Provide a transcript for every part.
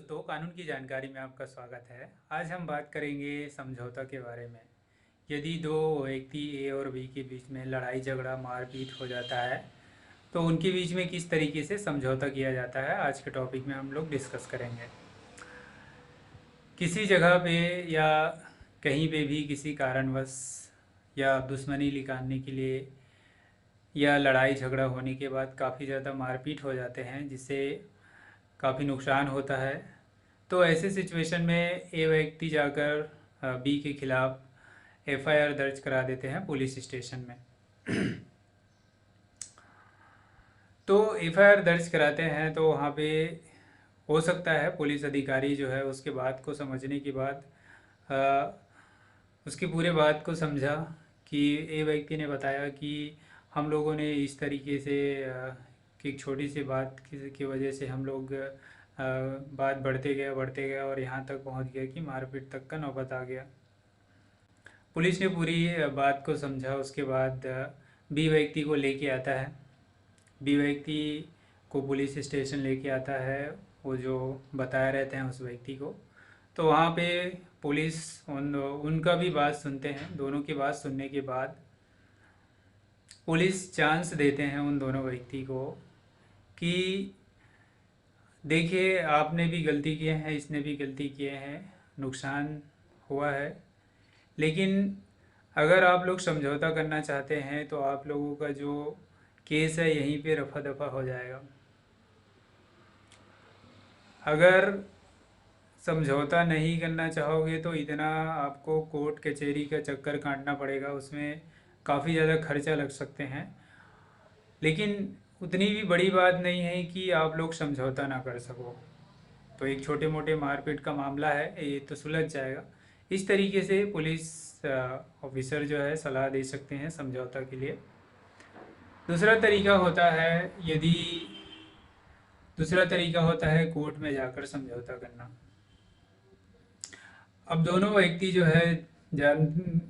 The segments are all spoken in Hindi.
दोस्तों, कानून की जानकारी में आपका स्वागत है। आज हम बात करेंगे समझौता के बारे में। यदि दो व्यक्ति ए और बी के बीच में लड़ाई झगड़ा मारपीट हो जाता है तो उनके बीच में किस तरीके से समझौता किया जाता है, आज के टॉपिक में हम लोग डिस्कस करेंगे। किसी जगह पे या कहीं पे भी किसी कारणवश या दुश्मनी निकालने के लिए या लड़ाई झगड़ा होने के बाद काफ़ी ज़्यादा मारपीट हो जाते हैं, जिससे काफ़ी नुकसान होता है। तो ऐसे सिचुएशन में ए व्यक्ति जाकर बी के खिलाफ एफआईआर दर्ज करा देते हैं पुलिस स्टेशन में। तो एफआईआर दर्ज कराते हैं तो वहाँ पे हो सकता है पुलिस अधिकारी जो है उसके बात को समझने के बाद अ, उसकी पूरे बात को समझा कि ए व्यक्ति ने बताया कि हम लोगों ने इस तरीके से कि एक छोटी सी बात की वजह से हम लोग बात बढ़ते गया और यहाँ तक पहुँच गया कि मारपीट तक का नौबत आ गया। पुलिस ने पूरी बात को समझा। उसके बाद बी व्यक्ति को लेके आता है। बी व्यक्ति को पुलिस स्टेशन लेके आता है, वो जो बताया रहते हैं उस व्यक्ति को। तो वहाँ पे पुलिस उनका भी बात सुनते हैं। दोनों की बात सुनने के बाद पुलिस चांस देते हैं उन दोनों व्यक्ति को कि देखिए, आपने भी गलती किए हैं, इसने भी गलती किए हैं, नुकसान हुआ है, लेकिन अगर आप लोग समझौता करना चाहते हैं तो आप लोगों का जो केस है यहीं पे रफा दफा हो जाएगा। अगर समझौता नहीं करना चाहोगे तो इतना आपको कोर्ट कचहरी का चक्कर काटना पड़ेगा, उसमें काफ़ी ज़्यादा खर्चा लग सकते हैं। लेकिन उतनी भी बड़ी बात नहीं है कि आप लोग समझौता ना कर सको। तो एक छोटे मोटे मारपीट का मामला है, ये तो सुलझ जाएगा। इस तरीके से पुलिस ऑफिसर जो है सलाह दे सकते हैं समझौता के लिए। दूसरा तरीका होता है यदि दूसरा तरीका होता है कोर्ट में जाकर समझौता करना। अब दोनों व्यक्ति जो है जान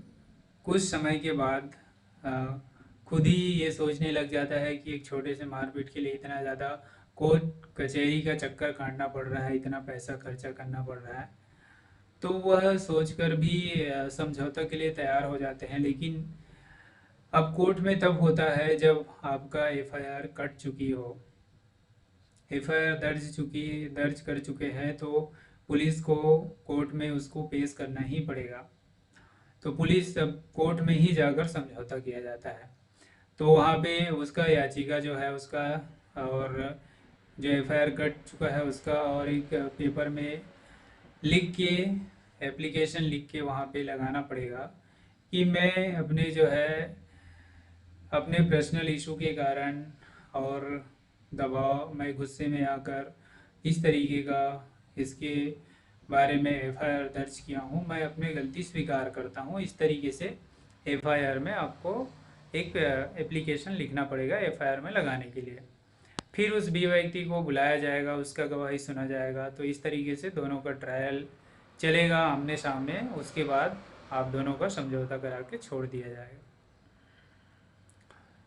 कुछ समय के बाद अ, खुद ही ये सोचने लग जाता है कि एक छोटे से मारपीट के लिए इतना ज़्यादा कोर्ट कचहरी का चक्कर काटना पड़ रहा है, इतना पैसा खर्चा करना पड़ रहा है। तो वह सोचकर भी समझौता के लिए तैयार हो जाते हैं। लेकिन अब कोर्ट में तब होता है जब आपका एफआईआर कट चुकी हो, एफआईआर दर्ज कर चुके हैं, तो पुलिस को कोर्ट में उसको पेश करना ही पड़ेगा। तो पुलिस अब कोर्ट में ही जाकर समझौता किया जाता है। तो वहाँ पे उसका याचिका जो है उसका और जो एफआईआर कट चुका है उसका और एक पेपर में लिख के, एप्लीकेशन लिख के वहाँ पे लगाना पड़ेगा कि मैं अपने जो है अपने पर्सनल इशू के कारण और दबाव मैं गुस्से में आकर इस तरीके का इसके बारे में एफआईआर दर्ज किया हूँ, मैं अपनी गलती स्वीकार करता हूँ। इस तरीके से एफआईआर में आपको एक एप्लीकेशन लिखना पड़ेगा एफआईआर में लगाने के लिए। फिर उस बी व्यक्ति को बुलाया जाएगा, उसका गवाही सुना जाएगा। तो इस तरीके से दोनों का ट्रायल चलेगा आमने सामने। उसके बाद आप दोनों का समझौता करा के छोड़ दिया जाएगा।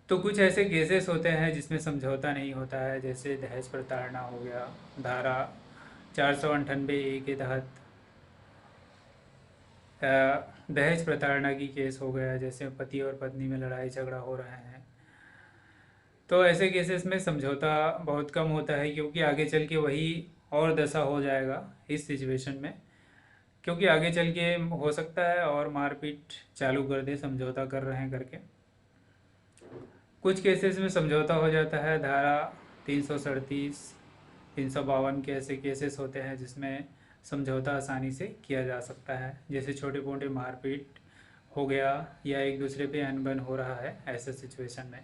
तो कुछ ऐसे केसेस होते हैं जिसमें समझौता नहीं होता है, जैसे दहेज प्रताड़ना हो गया, धारा 498 के तहत दहेज प्रताड़ना की केस हो गया, जैसे पति और पत्नी में लड़ाई झगड़ा हो रहे हैं। तो ऐसे केसेस में समझौता बहुत कम होता है, क्योंकि आगे चल के वही और दशा हो जाएगा इस सिचुएशन में। क्योंकि आगे चल के हो सकता है और मारपीट चालू कर दे समझौता कर रहे हैं करके। कुछ केसेस में समझौता हो जाता है। धारा 337, 352 के ऐसे केसेस होते हैं जिसमें समझौता आसानी से किया जा सकता है, जैसे छोटे मोटे मारपीट हो गया या एक दूसरे पे अनबन हो रहा है ऐसे सिचुएशन में।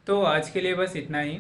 तो आज के लिए बस इतना ही।